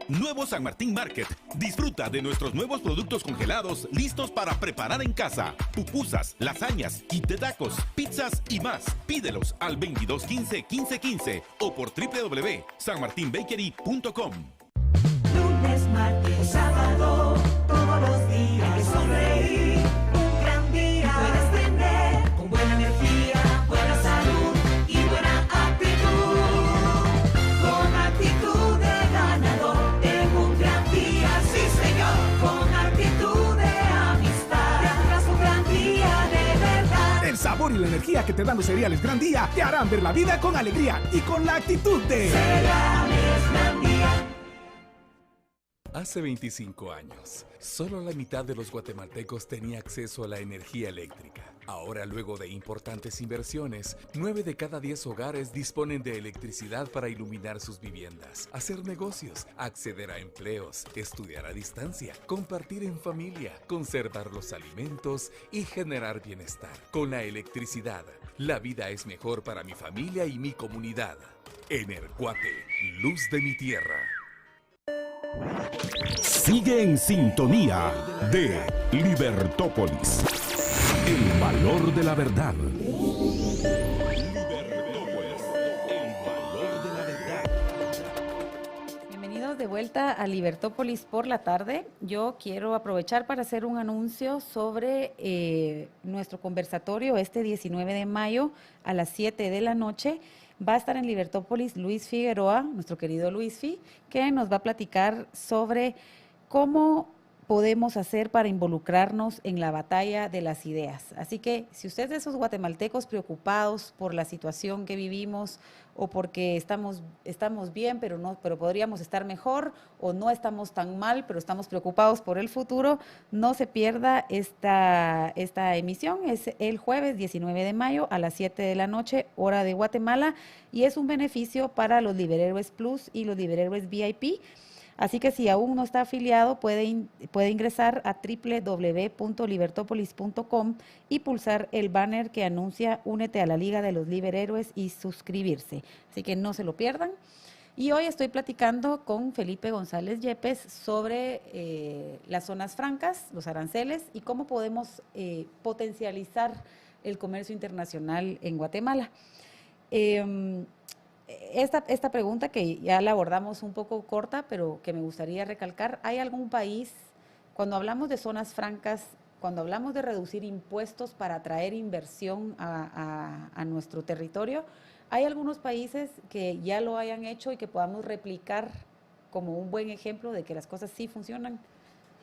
Nuevo San Martín Market. Disfruta de nuestros nuevos productos congelados listos para preparar en casa. Pupusas, lasañas, kit de tacos, pizzas y más. Pídelos al 2215-1515 o por www.sanmartinbakery.com. Lunes, martes, sábado, todos los días hay que sonreír. Un gran día puedes tener con buena energía, buena salud y buena actitud. Con actitud de ganador en un gran día, sí señor. Con actitud de amistad tendrás un gran día de verdad. El sabor y la energía que te dan los cereales Gran Día te harán ver la vida con alegría y con la actitud de Cereales Gran Día. Hace 25 años, solo la mitad de los guatemaltecos tenía acceso a la energía eléctrica. Ahora, luego de importantes inversiones, 9 de cada 10 hogares disponen de electricidad para iluminar sus viviendas, hacer negocios, acceder a empleos, estudiar a distancia, compartir en familia, conservar los alimentos y generar bienestar. Con la electricidad, la vida es mejor para mi familia y mi comunidad. Energuate, luz de mi tierra. Sigue en sintonía de Libertópolis, el valor de la verdad. Bienvenidos de vuelta a Libertópolis por la tarde. Yo quiero aprovechar para hacer un anuncio sobre nuestro conversatorio este 19 de mayo a las 7 de la noche. Va a estar en Libertópolis Luis Figueroa, nuestro querido Luis Fi, que nos va a platicar sobre cómo podemos hacer para involucrarnos en la batalla de las ideas. Así que si usted es de esos guatemaltecos preocupados por la situación que vivimos o porque estamos bien, pero podríamos estar mejor, o no estamos tan mal, pero estamos preocupados por el futuro, no se pierda esta emisión. Es el jueves 19 de mayo a las 7 de la noche, hora de Guatemala, y es un beneficio para los Liberhéroes Plus y los Liberhéroes VIP. Así que si aún no está afiliado, puede ingresar a www.libertopolis.com y pulsar el banner que anuncia Únete a la Liga de los Liberhéroes y suscribirse. Así que no se lo pierdan. Y hoy estoy platicando con Felipe González Yepes sobre las zonas francas, los aranceles y cómo podemos potencializar el comercio internacional en Guatemala. Esta pregunta que ya la abordamos un poco corta, pero que me gustaría recalcar, ¿hay algún país, cuando hablamos de zonas francas, cuando hablamos de reducir impuestos para atraer inversión a nuestro territorio, hay algunos países que ya lo hayan hecho y que podamos replicar como un buen ejemplo de que las cosas sí funcionan?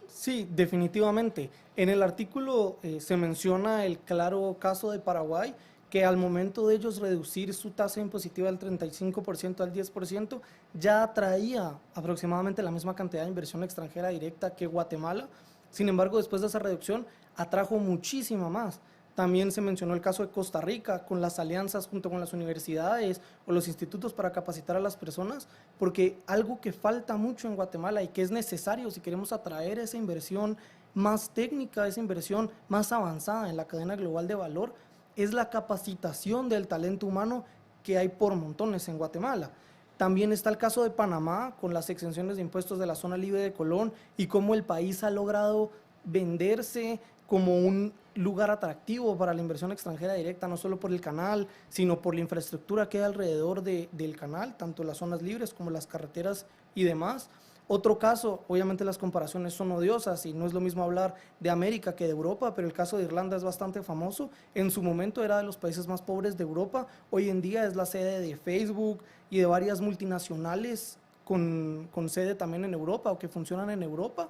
Sí, definitivamente. En el artículo se menciona el claro caso de Paraguay, que al momento de ellos reducir su tasa impositiva del 35% al 10%, ya atraía aproximadamente la misma cantidad de inversión extranjera directa que Guatemala. Sin embargo, después de esa reducción, atrajo muchísima más. También se mencionó el caso de Costa Rica, con las alianzas junto con las universidades o los institutos para capacitar a las personas, porque algo que falta mucho en Guatemala y que es necesario si queremos atraer esa inversión más técnica, esa inversión más avanzada en la cadena global de valor, es la capacitación del talento humano que hay por montones en Guatemala. También está el caso de Panamá, con las exenciones de impuestos de la zona libre de Colón y cómo el país ha logrado venderse como un lugar atractivo para la inversión extranjera directa, no solo por el canal, sino por la infraestructura que hay alrededor del canal, tanto las zonas libres como las carreteras y demás. Otro caso, obviamente las comparaciones son odiosas y no es lo mismo hablar de América que de Europa, pero el caso de Irlanda es bastante famoso. En su momento era de los países más pobres de Europa, hoy en día es la sede de Facebook y de varias multinacionales con sede también en Europa o que funcionan en Europa.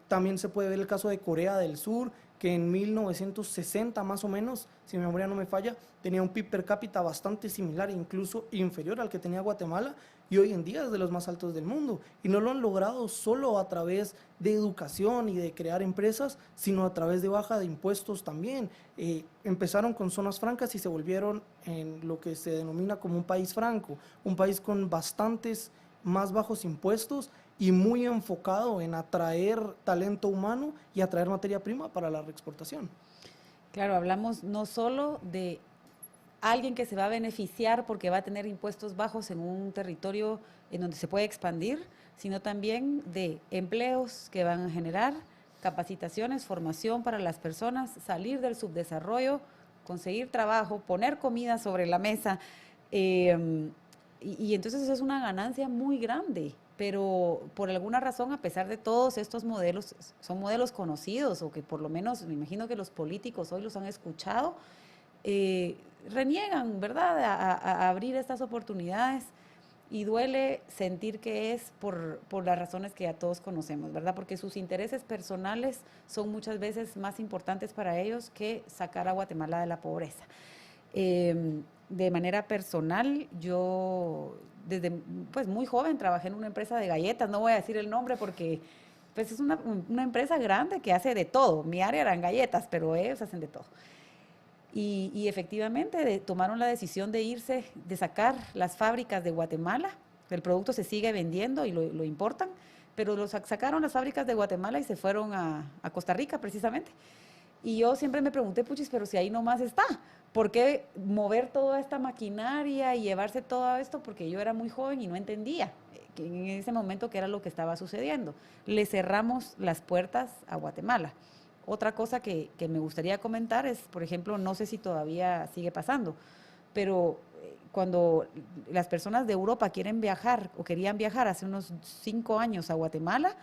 También se puede ver el caso de Corea del Sur, que en 1960 más o menos, si mi memoria no me falla, tenía un PIB per cápita bastante similar, incluso inferior al que tenía Guatemala, y hoy en día es de los más altos del mundo. Y no lo han logrado solo a través de educación y de crear empresas, sino a través de baja de impuestos también. Empezaron con zonas francas y se volvieron en lo que se denomina como un país franco, un país con bastantes más bajos impuestos y muy enfocado en atraer talento humano y atraer materia prima para la reexportación. Claro, hablamos no solo de alguien que se va a beneficiar porque va a tener impuestos bajos en un territorio en donde se puede expandir, sino también de empleos que van a generar, capacitaciones, formación para las personas, salir del subdesarrollo, conseguir trabajo, poner comida sobre la mesa, y entonces eso es una ganancia muy grande. Pero por alguna razón, a pesar de todos estos modelos, son modelos conocidos o que por lo menos me imagino que los políticos hoy los han escuchado, reniegan, ¿verdad?, a abrir estas oportunidades, y duele sentir que es por las razones que ya todos conocemos, ¿verdad?, porque sus intereses personales son muchas veces más importantes para ellos que sacar a Guatemala de la pobreza. De manera personal, yo desde pues muy joven trabajé en una empresa de galletas, no voy a decir el nombre porque pues es una empresa grande que hace de todo. Mi área eran galletas, pero ellos hacen de todo. Y efectivamente tomaron la decisión de irse, de sacar las fábricas de Guatemala. El producto se sigue vendiendo y lo importan, pero sacaron las fábricas de Guatemala y se fueron a Costa Rica precisamente. Y yo siempre me pregunté, puchis, pero si ahí nomás está, ¿por qué mover toda esta maquinaria y llevarse todo esto? Porque yo era muy joven y no entendía que en ese momento qué era lo que estaba sucediendo. Le cerramos las puertas a Guatemala. Otra cosa que me gustaría comentar es, por ejemplo, no sé si todavía sigue pasando, pero cuando las personas de Europa quieren viajar o querían viajar hace unos 5 años a Guatemala,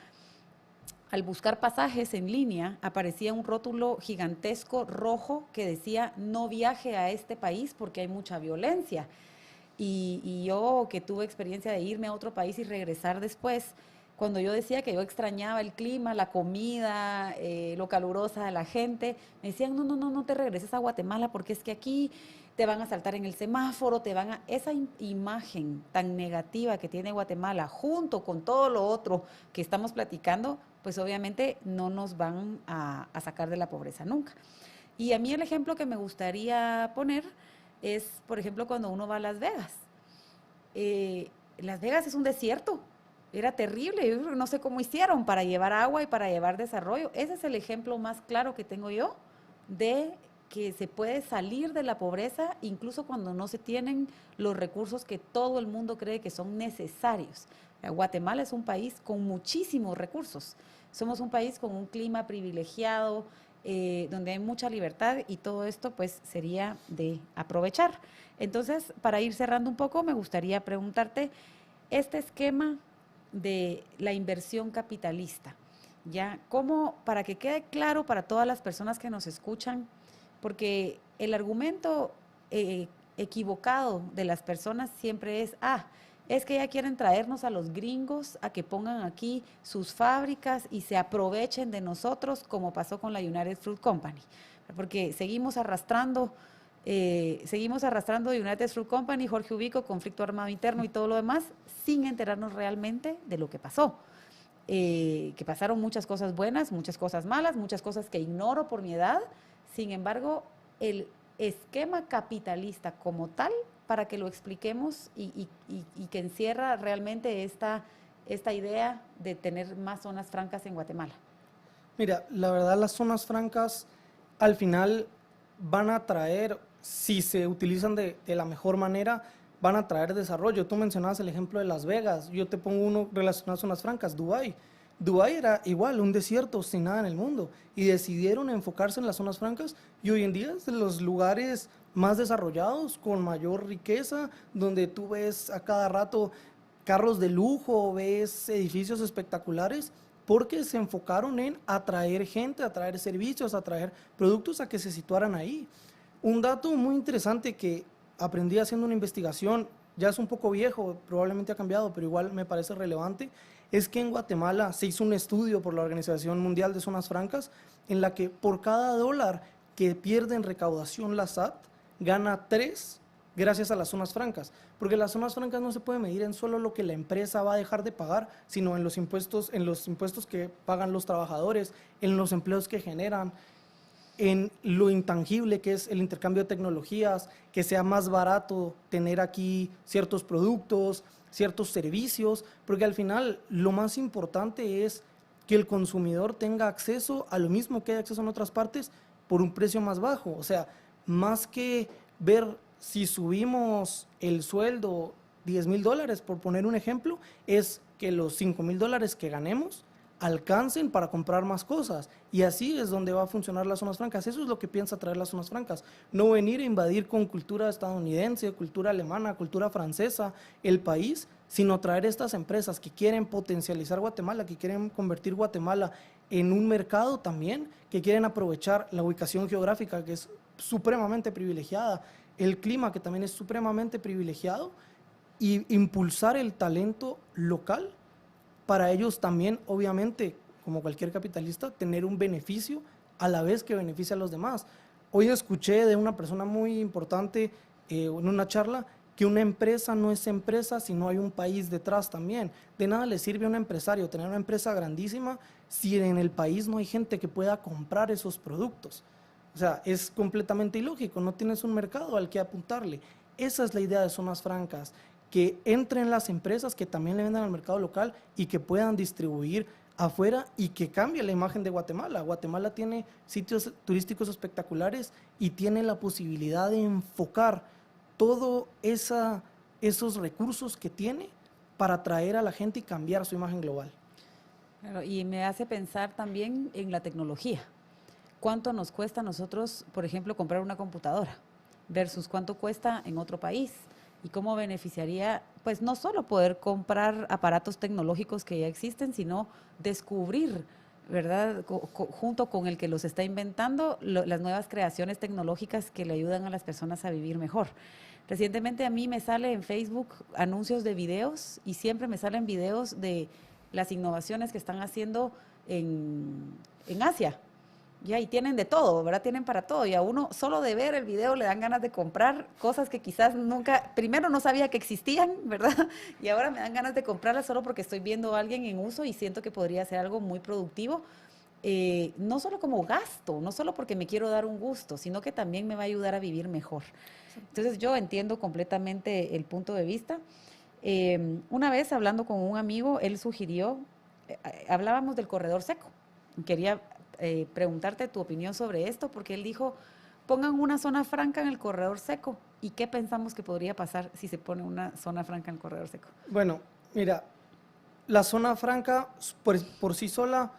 al buscar pasajes en línea, aparecía un rótulo gigantesco rojo que decía: no viaje a este país porque hay mucha violencia. Y yo que tuve experiencia de irme a otro país y regresar después, cuando yo decía que yo extrañaba el clima, la comida, lo calurosa de la gente, me decían, no te regreses a Guatemala porque es que aquí te van a saltar en el semáforo, esa imagen tan negativa que tiene Guatemala, junto con todo lo otro que estamos platicando, pues obviamente no nos van a sacar de la pobreza nunca. Y a mí el ejemplo que me gustaría poner es, por ejemplo, cuando uno va a Las Vegas. Las Vegas es un desierto. Era terrible, yo no sé cómo hicieron para llevar agua y para llevar desarrollo. Ese es el ejemplo más claro que tengo yo de que se puede salir de la pobreza incluso cuando no se tienen los recursos que todo el mundo cree que son necesarios. Guatemala es un país con muchísimos recursos. Somos un país con un clima privilegiado, donde hay mucha libertad y todo esto pues sería de aprovechar. Entonces, para ir cerrando un poco, me gustaría preguntarte, este esquema de la inversión capitalista, ¿ya? ¿Cómo, para que quede claro para todas las personas que nos escuchan, porque el argumento equivocado de las personas siempre es que ya quieren traernos a los gringos a que pongan aquí sus fábricas y se aprovechen de nosotros, como pasó con la United Fruit Company, porque seguimos arrastrando United Fruit Company, Jorge Ubico, conflicto armado interno y todo lo demás, sin enterarnos realmente de lo que pasó. Que pasaron muchas cosas buenas, muchas cosas malas, muchas cosas que ignoro por mi edad. Sin embargo, el esquema capitalista como tal, para que lo expliquemos y que encierra realmente esta idea de tener más zonas francas en Guatemala. Mira, la verdad las zonas francas al final van a traer, si se utilizan de la mejor manera, van a traer desarrollo. Tú mencionabas el ejemplo de Las Vegas, yo te pongo uno relacionado a zonas francas, Dubái. Dubái era igual, un desierto sin nada en el mundo, y decidieron enfocarse en las zonas francas, y hoy en día es de los lugares más desarrollados, con mayor riqueza, donde tú ves a cada rato carros de lujo, ves edificios espectaculares, porque se enfocaron en atraer gente, atraer servicios, atraer productos a que se situaran ahí. Un dato muy interesante que aprendí haciendo una investigación, ya es un poco viejo, probablemente ha cambiado, pero igual me parece relevante, es que en Guatemala se hizo un estudio por la Organización Mundial de Zonas Francas en la que por cada dólar que pierde en recaudación la SAT, gana 3 gracias a las zonas francas, porque las zonas francas no se puede medir en solo lo que la empresa va a dejar de pagar, sino en los impuestos que pagan los trabajadores, en los empleos que generan, en lo intangible que es el intercambio de tecnologías, que sea más barato tener aquí ciertos productos, ciertos servicios, porque al final lo más importante es que el consumidor tenga acceso a lo mismo que hay acceso en otras partes por un precio más bajo. O sea, más que ver si subimos el sueldo $10,000, por poner un ejemplo, es que los $5,000 que ganemos alcancen para comprar más cosas, y así es donde va a funcionar las zonas francas. Eso es lo que piensa traer las zonas francas, no venir a invadir con cultura estadounidense, cultura alemana, cultura francesa el país, sino traer estas empresas que quieren potencializar Guatemala, que quieren convertir Guatemala en un mercado también, que quieren aprovechar la ubicación geográfica que es supremamente privilegiada, el clima que también es supremamente privilegiado, y impulsar el talento local para ellos también, obviamente, como cualquier capitalista, tener un beneficio a la vez que beneficia a los demás. Hoy escuché de una persona muy importante en una charla que una empresa no es empresa si no hay un país detrás también. De nada le sirve a un empresario tener una empresa grandísima si en el país no hay gente que pueda comprar esos productos. O sea, es completamente ilógico, no tienes un mercado al que apuntarle. Esa es la idea de zonas francas, que entren las empresas que también le vendan al mercado local y que puedan distribuir afuera y que cambie la imagen de Guatemala. Guatemala tiene sitios turísticos espectaculares y tiene la posibilidad de enfocar todos esos recursos que tiene para atraer a la gente y cambiar su imagen global. Claro, y me hace pensar también en la tecnología. ¿Cuánto nos cuesta a nosotros, por ejemplo, comprar una computadora versus cuánto cuesta en otro país? Y cómo beneficiaría, pues no solo poder comprar aparatos tecnológicos que ya existen, sino descubrir, ¿verdad?, junto con el que los está inventando, las nuevas creaciones tecnológicas que le ayudan a las personas a vivir mejor. Recientemente a mí me sale en Facebook anuncios de videos y siempre me salen videos de las innovaciones que están haciendo en Asia. Ya, y tienen de todo, ¿verdad? Tienen para todo. Y a uno solo de ver el video le dan ganas de comprar cosas que quizás nunca, primero no sabía que existían, ¿verdad? Y ahora me dan ganas de comprarlas solo porque estoy viendo a alguien en uso y siento que podría ser algo muy productivo. No solo como gasto, no solo porque me quiero dar un gusto, sino que también me va a ayudar a vivir mejor. Entonces yo entiendo completamente el punto de vista. Una vez hablando con un amigo, él sugirió, hablábamos del corredor seco. Quería preguntarte tu opinión sobre esto, porque él dijo, pongan una zona franca en el corredor seco. ¿Y qué pensamos que podría pasar si se pone una zona franca en el corredor seco? Bueno, mira, la zona franca por sí sola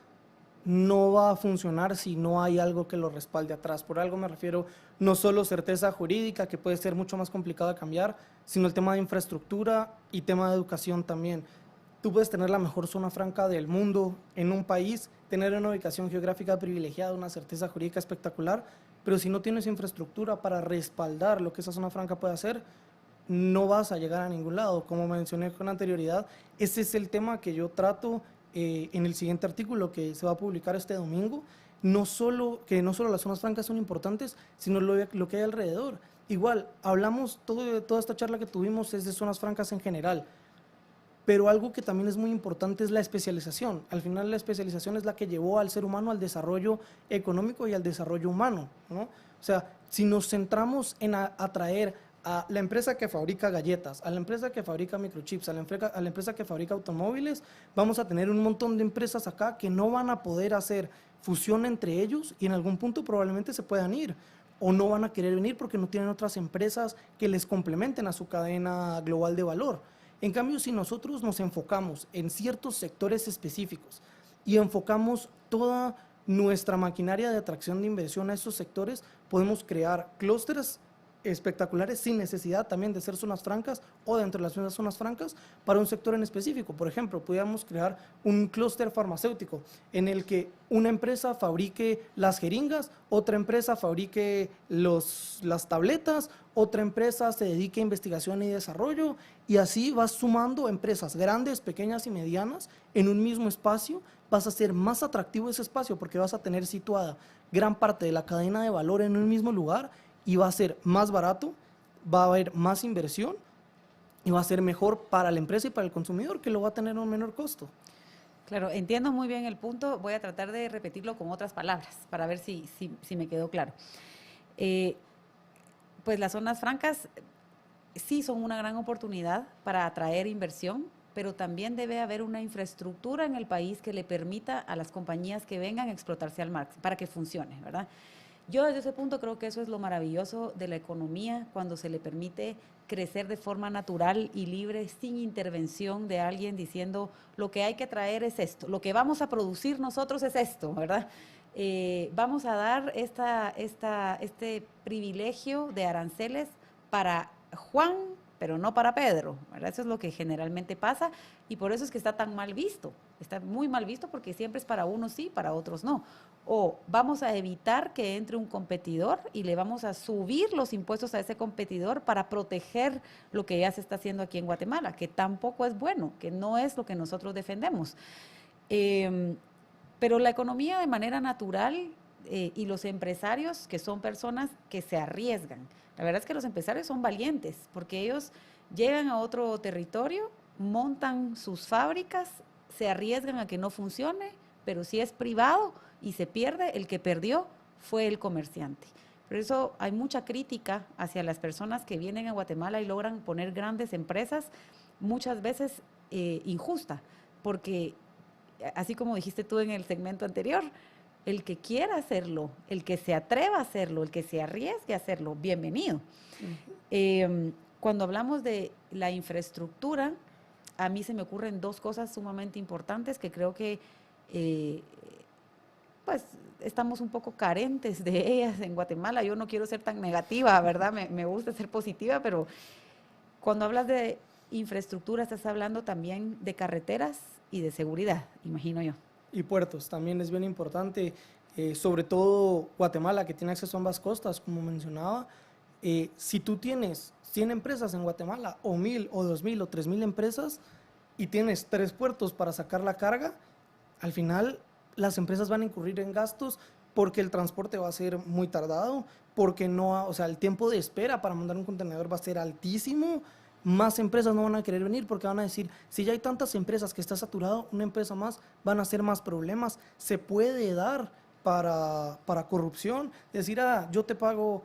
no va a funcionar si no hay algo que lo respalde atrás. Por algo me refiero no solo certeza jurídica, que puede ser mucho más complicado de cambiar, sino el tema de infraestructura y tema de educación también. Tú puedes tener la mejor zona franca del mundo en un país, tener una ubicación geográfica privilegiada, una certeza jurídica espectacular, pero si no tienes infraestructura para respaldar lo que esa zona franca puede hacer, no vas a llegar a ningún lado. Como mencioné con anterioridad, ese es el tema que yo trato en el siguiente artículo que se va a publicar este domingo. No solo las zonas francas son importantes, sino lo que hay alrededor. Igual, hablamos, toda esta charla que tuvimos es de zonas francas en general, pero algo que también es muy importante es la especialización. Al final la especialización es la que llevó al ser humano al desarrollo económico y al desarrollo humano, ¿no? O sea, si nos centramos en atraer a la empresa que fabrica galletas, a la empresa que fabrica microchips, a la empresa que fabrica automóviles, vamos a tener un montón de empresas acá que no van a poder hacer fusión entre ellos y en algún punto probablemente se puedan ir o no van a querer venir porque no tienen otras empresas que les complementen a su cadena global de valor. En cambio, si nosotros nos enfocamos en ciertos sectores específicos y enfocamos toda nuestra maquinaria de atracción de inversión a esos sectores, podemos crear clústeres espectaculares sin necesidad también de ser zonas francas o dentro de las mismas zonas francas para un sector en específico. Por ejemplo, podríamos crear un clúster farmacéutico en el que una empresa fabrique las jeringas, otra empresa fabrique las tabletas, otra empresa se dedique a investigación y desarrollo, y así vas sumando empresas grandes, pequeñas y medianas en un mismo espacio. Vas a hacer más atractivo ese espacio porque vas a tener situada gran parte de la cadena de valor en un mismo lugar y va a ser más barato, va a haber más inversión y va a ser mejor para la empresa y para el consumidor, que lo va a tener a un menor costo. Claro, entiendo muy bien el punto. Voy a tratar de repetirlo con otras palabras para ver si me quedó claro. Pues las zonas francas sí son una gran oportunidad para atraer inversión, pero también debe haber una infraestructura en el país que le permita a las compañías que vengan a explotarse al máximo para que funcione, ¿verdad? Yo desde ese punto creo que eso es lo maravilloso de la economía, cuando se le permite crecer de forma natural y libre, sin intervención de alguien diciendo lo que hay que traer es esto, lo que vamos a producir nosotros es esto, ¿verdad? Vamos a dar este privilegio de aranceles para Juan, pero no para Pedro, ¿verdad? Eso es lo que generalmente pasa y por eso es que está tan mal visto. Está muy mal visto porque siempre es para unos sí, para otros no. O vamos a evitar que entre un competidor y le vamos a subir los impuestos a ese competidor para proteger lo que ya se está haciendo aquí en Guatemala, que tampoco es bueno, que no es lo que nosotros defendemos. Pero la economía de manera natural y los empresarios, que son personas que se arriesgan. La verdad es que los empresarios son valientes porque ellos llegan a otro territorio, montan sus fábricas, se arriesgan a que no funcione, pero si es privado y se pierde, el que perdió fue el comerciante. Por eso hay mucha crítica hacia las personas que vienen a Guatemala y logran poner grandes empresas, muchas veces injusta, porque así como dijiste tú en el segmento anterior, el que quiera hacerlo, el que se atreva a hacerlo, el que se arriesgue a hacerlo, bienvenido. Cuando hablamos de la infraestructura, a mí se me ocurren dos cosas sumamente importantes que creo que pues estamos un poco carentes de ellas en Guatemala. Yo no quiero ser tan negativa, ¿verdad? Me gusta ser positiva, pero cuando hablas de infraestructura estás hablando también de carreteras y de seguridad, imagino yo. Y puertos, también es bien importante, sobre todo Guatemala, que tiene acceso a ambas costas, como mencionaba. Si tú tienes 100 empresas en Guatemala, o 1000, o 2000, o 3000 empresas, y tienes 3 puertos para sacar la carga, al final las empresas van a incurrir en gastos porque el transporte va a ser muy tardado, porque no, o sea, el tiempo de espera para mandar un contenedor va a ser altísimo. Más empresas no van a querer venir porque van a decir, si ya hay tantas empresas que está saturado, una empresa más, van a hacer más problemas. Se puede dar para corrupción, decir, yo te pago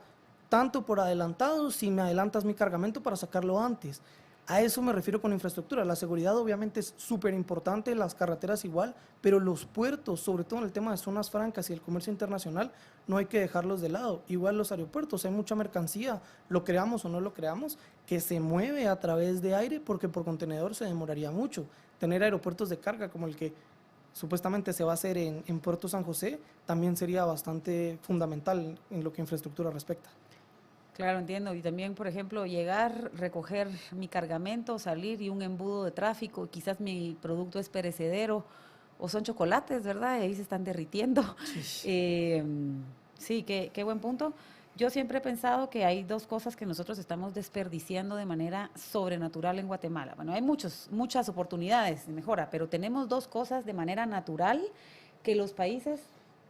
tanto por adelantado si me adelantas mi cargamento para sacarlo antes. A eso me refiero con infraestructura. La seguridad obviamente es súper importante, las carreteras igual, pero los puertos, sobre todo en el tema de zonas francas y el comercio internacional, no hay que dejarlos de lado. Igual los aeropuertos, hay mucha mercancía, lo creamos o no lo creamos, que se mueve a través de aire porque por contenedor se demoraría mucho. Tener aeropuertos de carga como el que supuestamente se va a hacer en Puerto San José también sería bastante fundamental en lo que infraestructura respecta. Claro, entiendo. Y también, por ejemplo, llegar, recoger mi cargamento, salir y un embudo de tráfico, quizás mi producto es perecedero o son chocolates, ¿verdad? Y ahí se están derritiendo. Sí, qué buen punto. Yo siempre he pensado que hay dos cosas que nosotros estamos desperdiciando de manera sobrenatural en Guatemala. Bueno, hay muchas oportunidades de mejora, pero tenemos dos cosas de manera natural que los países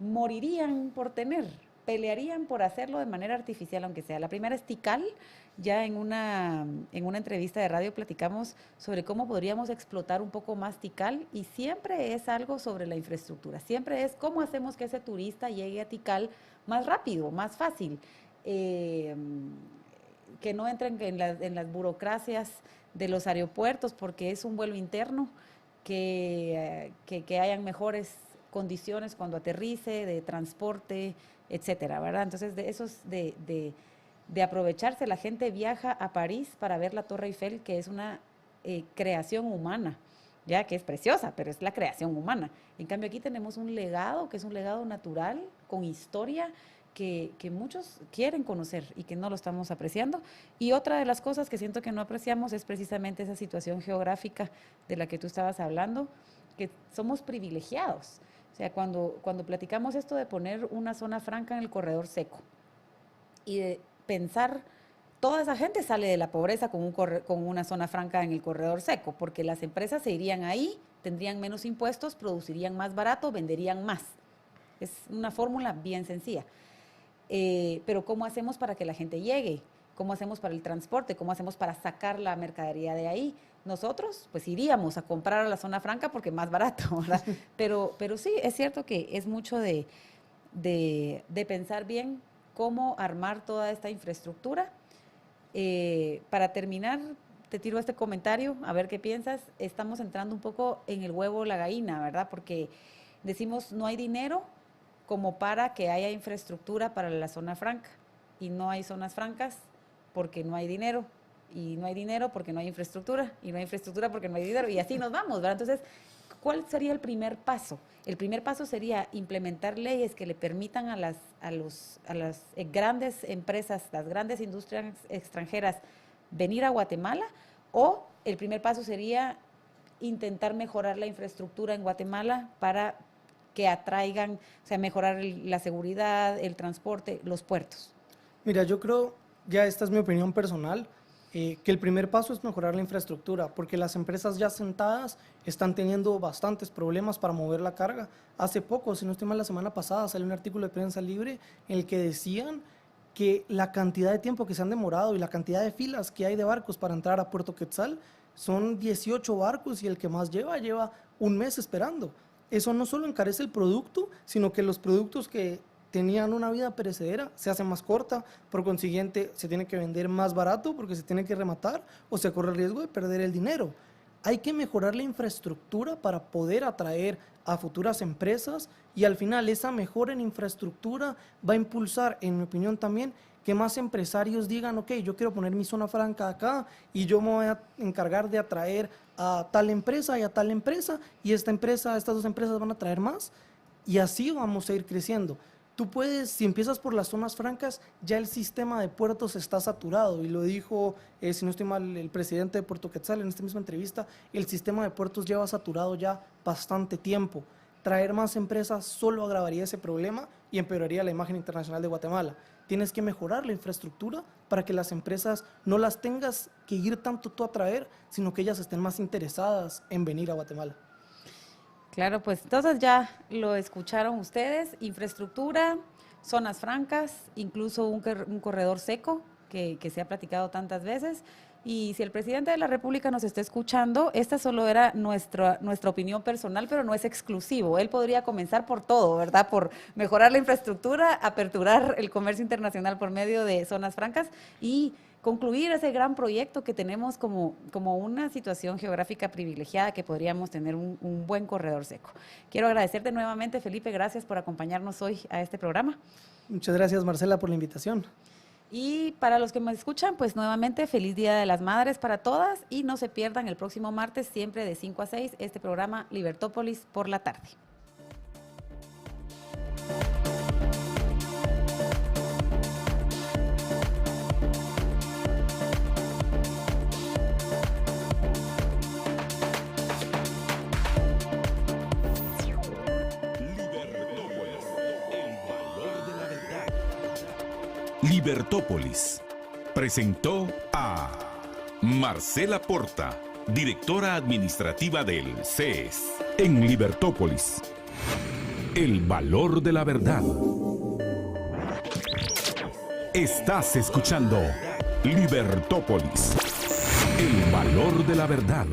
morirían por tener. Pelearían por hacerlo de manera artificial, aunque sea. La primera es Tikal. Ya en una entrevista de radio platicamos sobre cómo podríamos explotar un poco más Tikal, y siempre es algo sobre la infraestructura. Siempre es cómo hacemos que ese turista llegue a Tikal más rápido, más fácil, que no entren en las burocracias de los aeropuertos porque es un vuelo interno, que hayan mejores condiciones cuando aterrice, de transporte, etcétera, ¿verdad? Entonces, de esos de aprovecharse, la gente viaja a París para ver la Torre Eiffel, que es una creación humana, ya que es preciosa, pero es la creación humana. En cambio, aquí tenemos un legado, que es un legado natural, con historia, que muchos quieren conocer y que no lo estamos apreciando. Y otra de las cosas que siento que no apreciamos es precisamente esa situación geográfica de la que tú estabas hablando, que somos privilegiados. O sea, cuando platicamos esto de poner una zona franca en el corredor seco y de pensar, toda esa gente sale de la pobreza con una zona franca en el corredor seco, porque las empresas se irían ahí, tendrían menos impuestos, producirían más barato, venderían más. Es una fórmula bien sencilla. Pero ¿cómo hacemos para que la gente llegue? ¿Cómo hacemos para el transporte? ¿Cómo hacemos para sacar la mercadería de ahí? Nosotros, pues iríamos a comprar a la zona franca porque es más barato, ¿verdad? Pero sí, es cierto que es mucho de pensar bien cómo armar toda esta infraestructura. Para terminar, te tiro este comentario, a ver qué piensas. Estamos entrando un poco en el huevo o la gallina, ¿verdad? Porque decimos no hay dinero como para que haya infraestructura para la zona franca, y no hay zonas francas porque no hay dinero, y no hay dinero porque no hay infraestructura, y no hay infraestructura porque no hay dinero, y así nos vamos, ¿verdad? Entonces, ¿cuál sería el primer paso? El primer paso sería implementar leyes que le permitan a las grandes empresas, las grandes industrias extranjeras venir a Guatemala, o el primer paso sería intentar mejorar la infraestructura en Guatemala para que atraigan, o sea, mejorar la seguridad, el transporte, los puertos. Mira, yo creo, ya esta es mi opinión personal, que el primer paso es mejorar la infraestructura, porque las empresas ya sentadas están teniendo bastantes problemas para mover la carga. Hace poco, si no estoy mal, la semana pasada salió un artículo de Prensa Libre en el que decían que la cantidad de tiempo que se han demorado y la cantidad de filas que hay de barcos para entrar a Puerto Quetzal son 18 barcos, y el que más lleva un mes esperando. Eso no solo encarece el producto, sino que los productos que tenían una vida perecedera se hace más corta, por consiguiente se tiene que vender más barato porque se tiene que rematar, o se corre el riesgo de perder el dinero. Hay que mejorar la infraestructura para poder atraer a futuras empresas, y al final esa mejora en infraestructura va a impulsar, en mi opinión también, que más empresarios digan, ok, yo quiero poner mi zona franca acá y yo me voy a encargar de atraer a tal empresa y a tal empresa, y estas dos empresas van a traer más, y así vamos a ir creciendo. Tú puedes, si empiezas por las zonas francas, ya el sistema de puertos está saturado, y lo dijo, si no estoy mal, el presidente de Puerto Quetzal en esta misma entrevista. El sistema de puertos lleva saturado ya bastante tiempo. Traer más empresas solo agravaría ese problema, y empeoraría la imagen internacional de Guatemala. Tienes que mejorar la infraestructura para que las empresas no las tengas que ir tanto tú a traer, sino que ellas estén más interesadas en venir a Guatemala. Claro, pues entonces ya lo escucharon ustedes, infraestructura, zonas francas, incluso un corredor seco que se ha platicado tantas veces. Y si el presidente de la República nos está escuchando, esta solo era nuestra opinión personal, pero no es exclusivo. Él podría comenzar por todo, ¿verdad? Por mejorar la infraestructura, aperturar el comercio internacional por medio de zonas francas y concluir ese gran proyecto que tenemos como una situación geográfica privilegiada que podríamos tener un buen corredor seco. Quiero agradecerte nuevamente, Felipe, gracias por acompañarnos hoy a este programa. Muchas gracias, Marcela, por la invitación. Y para los que me escuchan, pues nuevamente feliz Día de las Madres para todas y no se pierdan el próximo martes, siempre de 5 a 6, este programa Libertópolis por la tarde. Libertópolis presentó a Marcela Porta, directora administrativa del CES. En Libertópolis, el valor de la verdad. Estás escuchando Libertópolis, el valor de la verdad.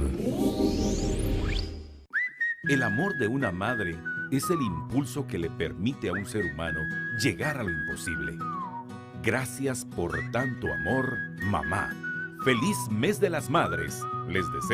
El amor de una madre es el impulso que le permite a un ser humano llegar a lo imposible. Gracias por tanto amor, mamá. Feliz Mes de las Madres. Les deseo